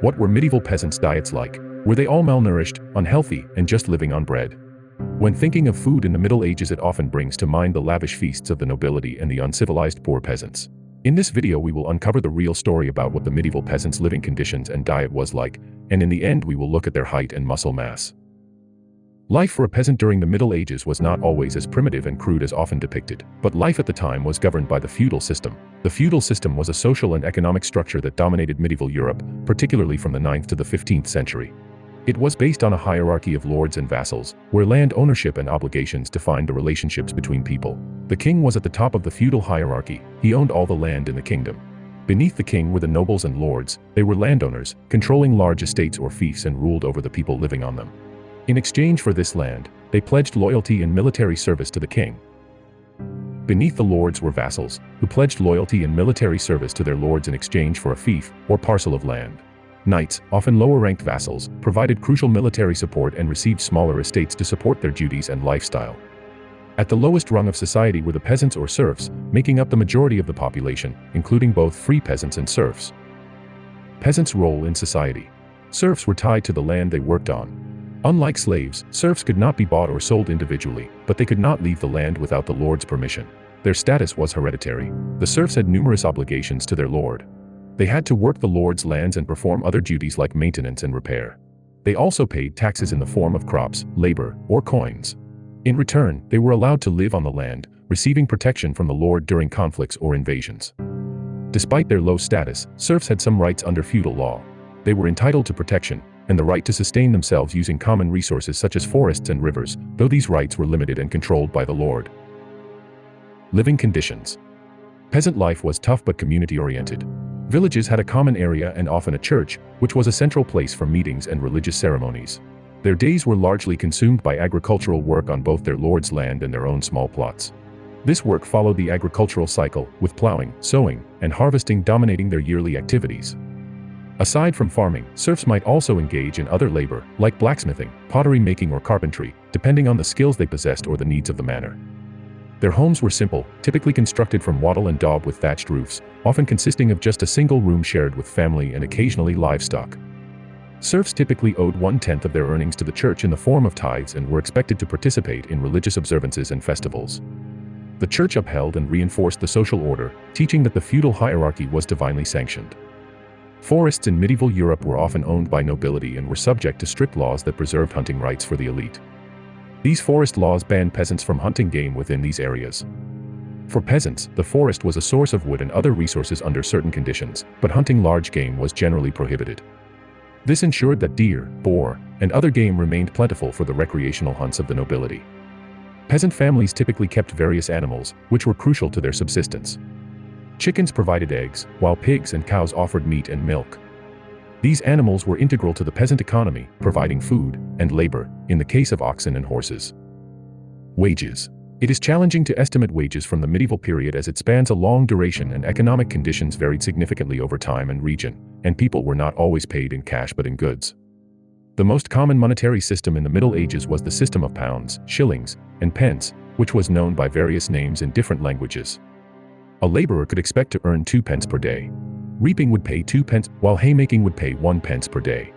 What were medieval peasants' diets like? Were they all malnourished, unhealthy, and just living on bread? When thinking of food in the Middle Ages, it often brings to mind the lavish feasts of the nobility and the uncivilized poor peasants. In this video, we will uncover the real story about what the medieval peasants' living conditions and diet was like, and in the end we will look at their height and muscle mass. Life for a peasant during the Middle Ages was not always as primitive and crude as often depicted, but life at the time was governed by the feudal system. The feudal system was a social and economic structure that dominated medieval Europe, particularly from the 9th to the 15th century. It was based on a hierarchy of lords and vassals, where land ownership and obligations defined the relationships between people. The king was at the top of the feudal hierarchy. He owned all the land in the kingdom. Beneath the king were the nobles and lords. They were landowners, controlling large estates or fiefs and ruled over the people living on them. In exchange for this land, they pledged loyalty and military service to the king. Beneath the lords were vassals, who pledged loyalty and military service to their lords in exchange for a fief, or parcel of land. Knights, often lower-ranked vassals, provided crucial military support and received smaller estates to support their duties and lifestyle. At the lowest rung of society were the peasants or serfs, making up the majority of the population, including both free peasants and serfs. Peasants' role in society. Serfs were tied to the land they worked on. Unlike slaves, serfs could not be bought or sold individually, but they could not leave the land without the lord's permission. Their status was hereditary. The serfs had numerous obligations to their lord. They had to work the lord's lands and perform other duties like maintenance and repair. They also paid taxes in the form of crops, labor, or coins. In return, they were allowed to live on the land, receiving protection from the lord during conflicts or invasions. Despite their low status, serfs had some rights under feudal law. They were entitled to protection, and the right to sustain themselves using common resources such as forests and rivers, though these rights were limited and controlled by the lord. Living conditions. Peasant life was tough but community-oriented. Villages had a common area and often a church, which was a central place for meetings and religious ceremonies. Their days were largely consumed by agricultural work on both their lord's land and their own small plots. This work followed the agricultural cycle, with plowing, sowing, and harvesting dominating their yearly activities. Aside from farming, serfs might also engage in other labor, like blacksmithing, pottery making or carpentry, depending on the skills they possessed or the needs of the manor. Their homes were simple, typically constructed from wattle and daub with thatched roofs, often consisting of just a single room shared with family and occasionally livestock. Serfs typically owed 1/10 of their earnings to the church in the form of tithes and were expected to participate in religious observances and festivals. The church upheld and reinforced the social order, teaching that the feudal hierarchy was divinely sanctioned. Forests in medieval Europe were often owned by nobility and were subject to strict laws that preserved hunting rights for the elite. These forest laws banned peasants from hunting game within these areas. For peasants, the forest was a source of wood and other resources under certain conditions, but hunting large game was generally prohibited. This ensured that deer, boar, and other game remained plentiful for the recreational hunts of the nobility. Peasant families typically kept various animals, which were crucial to their subsistence. Chickens provided eggs, while pigs and cows offered meat and milk. These animals were integral to the peasant economy, providing food and labor, in the case of oxen and horses. Wages. It is challenging to estimate wages from the medieval period as it spans a long duration and economic conditions varied significantly over time and region, and people were not always paid in cash but in goods. The most common monetary system in the Middle Ages was the system of pounds, shillings, and pence, which was known by various names in different languages. A laborer could expect to earn 2 pence per day. Reaping would pay 2 pence, while haymaking would pay 1 pence per day.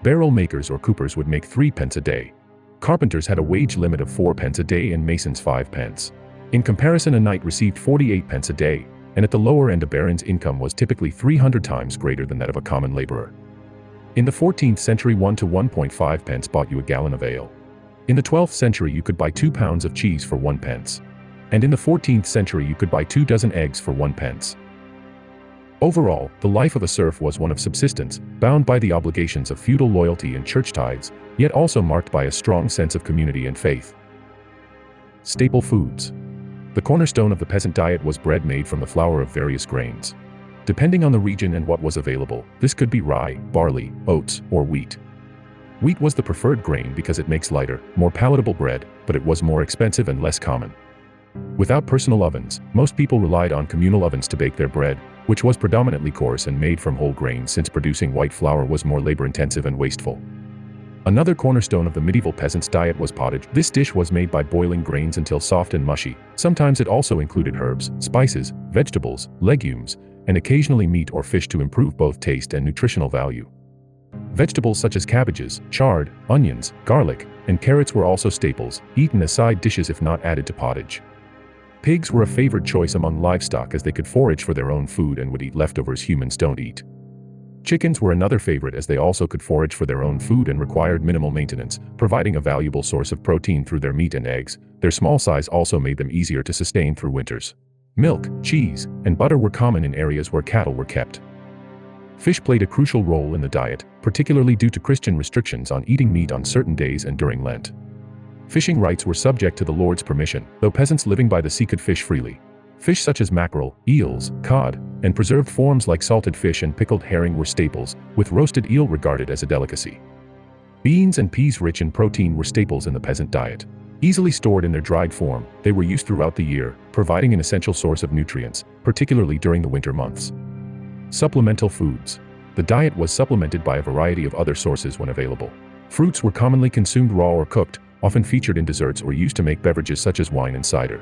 Barrel makers or coopers would make 3 pence a day. Carpenters had a wage limit of 4 pence a day and masons 5 pence. In comparison, a knight received 48 pence a day, and at the lower end a baron's income was typically 300 times greater than that of a common laborer. In the 14th century, 1 to 1.5 pence bought you a gallon of ale. In the 12th century you could buy 2 pounds of cheese for 1 pence. And in the 14th century you could buy 2 dozen eggs for 1 pence. Overall, the life of a serf was one of subsistence, bound by the obligations of feudal loyalty and church tithes, yet also marked by a strong sense of community and faith. Staple foods. The cornerstone of the peasant diet was bread made from the flour of various grains. Depending on the region and what was available, this could be rye, barley, oats, or wheat. Wheat was the preferred grain because it makes lighter, more palatable bread, but it was more expensive and less common. Without personal ovens, most people relied on communal ovens to bake their bread, which was predominantly coarse and made from whole grains since producing white flour was more labor-intensive and wasteful. Another cornerstone of the medieval peasant's diet was pottage. This dish was made by boiling grains until soft and mushy. Sometimes it also included herbs, spices, vegetables, legumes, and occasionally meat or fish to improve both taste and nutritional value. Vegetables such as cabbages, chard, onions, garlic, and carrots were also staples, eaten as side dishes if not added to pottage. Pigs were a favored choice among livestock as they could forage for their own food and would eat leftovers humans don't eat. Chickens were another favorite as they also could forage for their own food and required minimal maintenance, providing a valuable source of protein through their meat and eggs. Their small size also made them easier to sustain through winters. Milk, cheese, and butter were common in areas where cattle were kept. Fish played a crucial role in the diet, particularly due to Christian restrictions on eating meat on certain days and during Lent. Fishing rights were subject to the Lord's permission, though peasants living by the sea could fish freely. Fish such as mackerel, eels, cod, and preserved forms like salted fish and pickled herring were staples, with roasted eel regarded as a delicacy. Beans and peas rich in protein were staples in the peasant diet. Easily stored in their dried form, they were used throughout the year, providing an essential source of nutrients, particularly during the winter months. Supplemental foods. The diet was supplemented by a variety of other sources when available. Fruits were commonly consumed raw or cooked, often featured in desserts or used to make beverages such as wine and cider.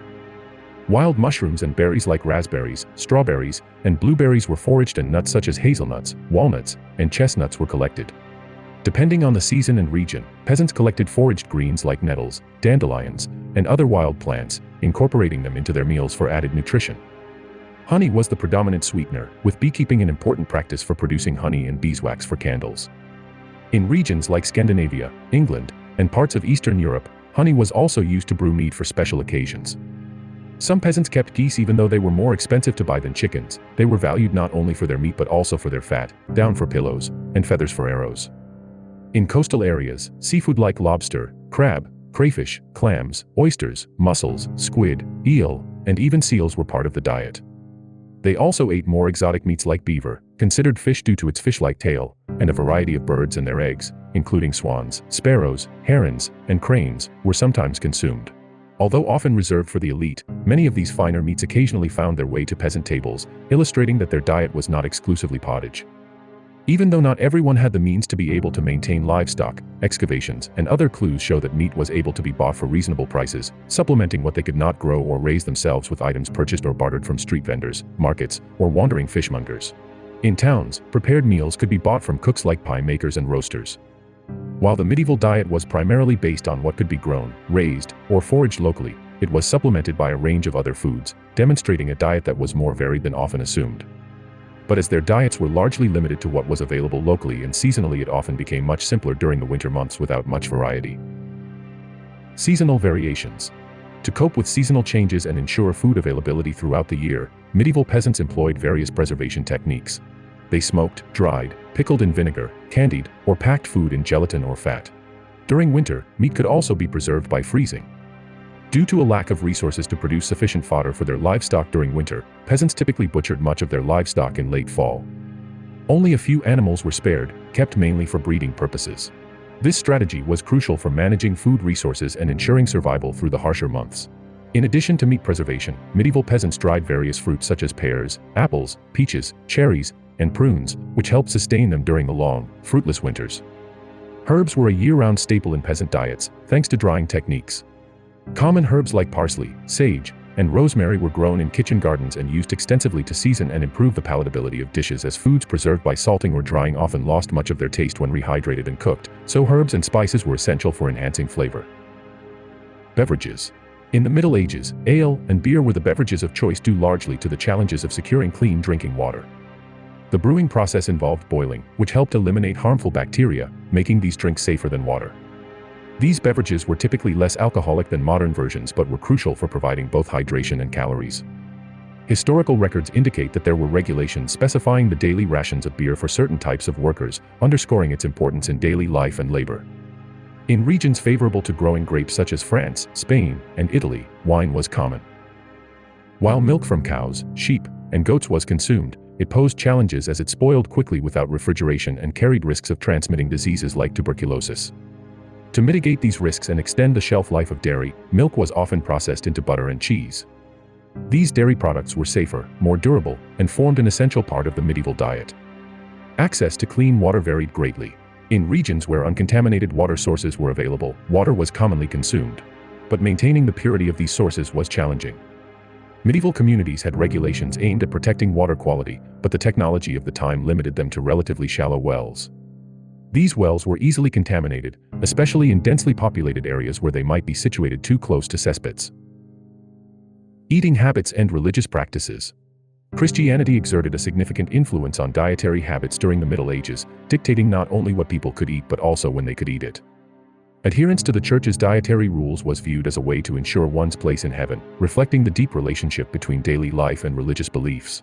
Wild mushrooms and berries like raspberries, strawberries, and blueberries were foraged, and nuts such as hazelnuts, walnuts, and chestnuts were collected. Depending on the season and region, peasants collected foraged greens like nettles, dandelions, and other wild plants, incorporating them into their meals for added nutrition. Honey was the predominant sweetener, with beekeeping an important practice for producing honey and beeswax for candles. In regions like Scandinavia, England, and parts of Eastern Europe, honey was also used to brew mead for special occasions. Some peasants kept geese even though they were more expensive to buy than chickens. They were valued not only for their meat but also for their fat, down for pillows, and feathers for arrows. In coastal areas, seafood like lobster, crab, crayfish, clams, oysters, mussels, squid, eel, and even seals were part of the diet. They also ate more exotic meats like beaver, considered fish due to its fish-like tail, and a variety of birds and their eggs, including swans, sparrows, herons, and cranes, were sometimes consumed. Although often reserved for the elite, many of these finer meats occasionally found their way to peasant tables, illustrating that their diet was not exclusively pottage. Even though not everyone had the means to be able to maintain livestock, excavations and other clues show that meat was able to be bought for reasonable prices, supplementing what they could not grow or raise themselves with items purchased or bartered from street vendors, markets, or wandering fishmongers. In towns, prepared meals could be bought from cooks like pie makers and roasters. While the medieval diet was primarily based on what could be grown, raised, or foraged locally, it was supplemented by a range of other foods, demonstrating a diet that was more varied than often assumed. But as their diets were largely limited to what was available locally and seasonally, it often became much simpler during the winter months without much variety. Seasonal variations. To cope with seasonal changes and ensure food availability throughout the year, medieval peasants employed various preservation techniques. They smoked, dried, pickled in vinegar, candied, or packed food in gelatin or fat. During winter, meat could also be preserved by freezing. Due to a lack of resources to produce sufficient fodder for their livestock during winter, peasants typically butchered much of their livestock in late fall. Only a few animals were spared, kept mainly for breeding purposes. This strategy was crucial for managing food resources and ensuring survival through the harsher months. In addition to meat preservation, medieval peasants dried various fruits such as pears, apples, peaches, cherries, and prunes, which helped sustain them during the long, fruitless winters. Herbs were a year-round staple in peasant diets, thanks to drying techniques. Common herbs like parsley, sage, and rosemary were grown in kitchen gardens and used extensively to season and improve the palatability of dishes, as foods preserved by salting or drying often lost much of their taste when rehydrated and cooked, so herbs and spices were essential for enhancing flavor. Beverages. In the Middle Ages, ale and beer were the beverages of choice due largely to the challenges of securing clean drinking water. The brewing process involved boiling, which helped eliminate harmful bacteria, making these drinks safer than water. These beverages were typically less alcoholic than modern versions but were crucial for providing both hydration and calories. Historical records indicate that there were regulations specifying the daily rations of beer for certain types of workers, underscoring its importance in daily life and labor. In regions favorable to growing grapes such as France, Spain, and Italy, wine was common. While milk from cows, sheep, and goats was consumed, it posed challenges as it spoiled quickly without refrigeration and carried risks of transmitting diseases like tuberculosis. To mitigate these risks and extend the shelf life of dairy, milk was often processed into butter and cheese. These dairy products were safer, more durable, and formed an essential part of the medieval diet. Access to clean water varied greatly. In regions where uncontaminated water sources were available, water was commonly consumed. But maintaining the purity of these sources was challenging. Medieval communities had regulations aimed at protecting water quality, but the technology of the time limited them to relatively shallow wells. These wells were easily contaminated, especially in densely populated areas where they might be situated too close to cesspits. Eating habits and religious practices. Christianity exerted a significant influence on dietary habits during the Middle Ages, dictating not only what people could eat but also when they could eat it. Adherence to the Church's dietary rules was viewed as a way to ensure one's place in heaven, reflecting the deep relationship between daily life and religious beliefs.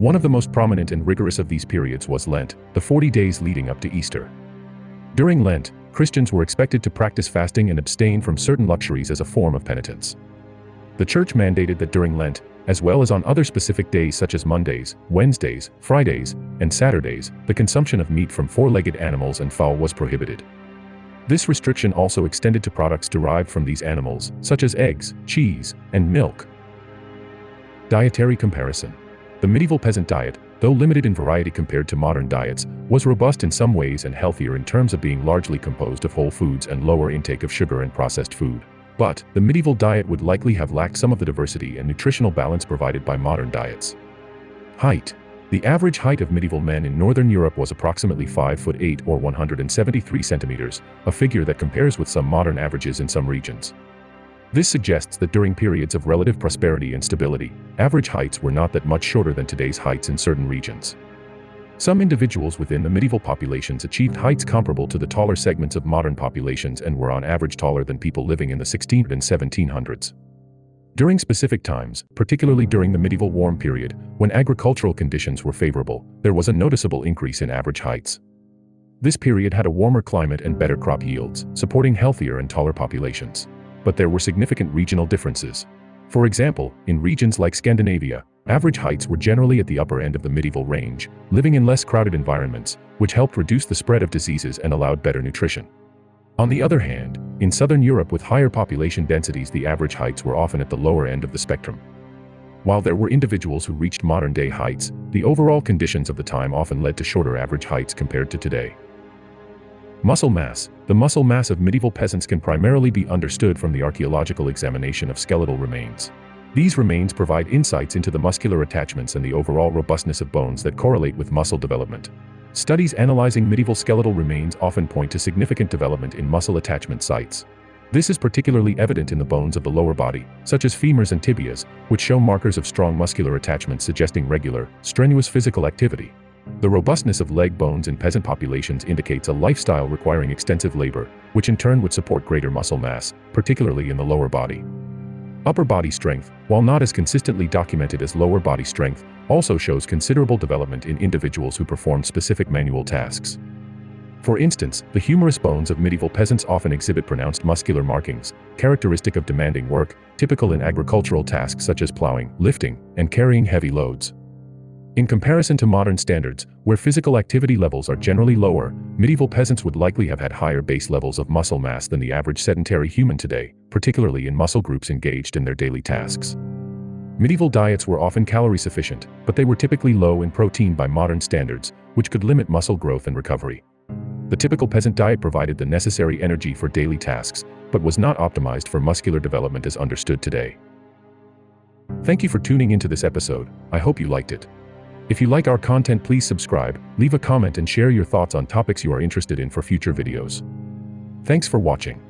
One of the most prominent and rigorous of these periods was Lent, the 40 days leading up to Easter. During Lent, Christians were expected to practice fasting and abstain from certain luxuries as a form of penitence. The Church mandated that during Lent, as well as on other specific days such as Mondays, Wednesdays, Fridays, and Saturdays, the consumption of meat from four-legged animals and fowl was prohibited. This restriction also extended to products derived from these animals, such as eggs, cheese, and milk. Dietary comparison. The medieval peasant diet, though limited in variety compared to modern diets, was robust in some ways and healthier in terms of being largely composed of whole foods and lower intake of sugar and processed food. But the medieval diet would likely have lacked some of the diversity and nutritional balance provided by modern diets. Height. The average height of medieval men in Northern Europe was approximately 5'8" or 173 centimeters, a figure that compares with some modern averages in some regions. This suggests that during periods of relative prosperity and stability, average heights were not that much shorter than today's heights in certain regions. Some individuals within the medieval populations achieved heights comparable to the taller segments of modern populations and were on average taller than people living in the 16th and 1700s. During specific times, particularly during the medieval warm period, when agricultural conditions were favorable, there was a noticeable increase in average heights. This period had a warmer climate and better crop yields, supporting healthier and taller populations. But there were significant regional differences. For example, in regions like Scandinavia, average heights were generally at the upper end of the medieval range, living in less crowded environments, which helped reduce the spread of diseases and allowed better nutrition. On the other hand, in southern Europe with higher population densities, the average heights were often at the lower end of the spectrum. While there were individuals who reached modern-day heights, the overall conditions of the time often led to shorter average heights compared to today. Muscle mass. The muscle mass of medieval peasants can primarily be understood from the archaeological examination of skeletal remains. These remains provide insights into the muscular attachments and the overall robustness of bones that correlate with muscle development. Studies analyzing medieval skeletal remains often point to significant development in muscle attachment sites. This is particularly evident in the bones of the lower body, such as femurs and tibias, which show markers of strong muscular attachment suggesting regular, strenuous physical activity. The robustness of leg bones in peasant populations indicates a lifestyle requiring extensive labor, which in turn would support greater muscle mass, particularly in the lower body. Upper body strength, while not as consistently documented as lower body strength, also shows considerable development in individuals who perform specific manual tasks. For instance, the humerus bones of medieval peasants often exhibit pronounced muscular markings, characteristic of demanding work, typical in agricultural tasks such as plowing, lifting, and carrying heavy loads. In comparison to modern standards, where physical activity levels are generally lower, medieval peasants would likely have had higher base levels of muscle mass than the average sedentary human today, particularly in muscle groups engaged in their daily tasks. Medieval diets were often calorie sufficient, but they were typically low in protein by modern standards, which could limit muscle growth and recovery. The typical peasant diet provided the necessary energy for daily tasks, but was not optimized for muscular development as understood today. Thank you for tuning into this episode. I hope you liked it. If you like our content, please subscribe, leave a comment and share your thoughts on topics you are interested in for future videos. Thanks for watching.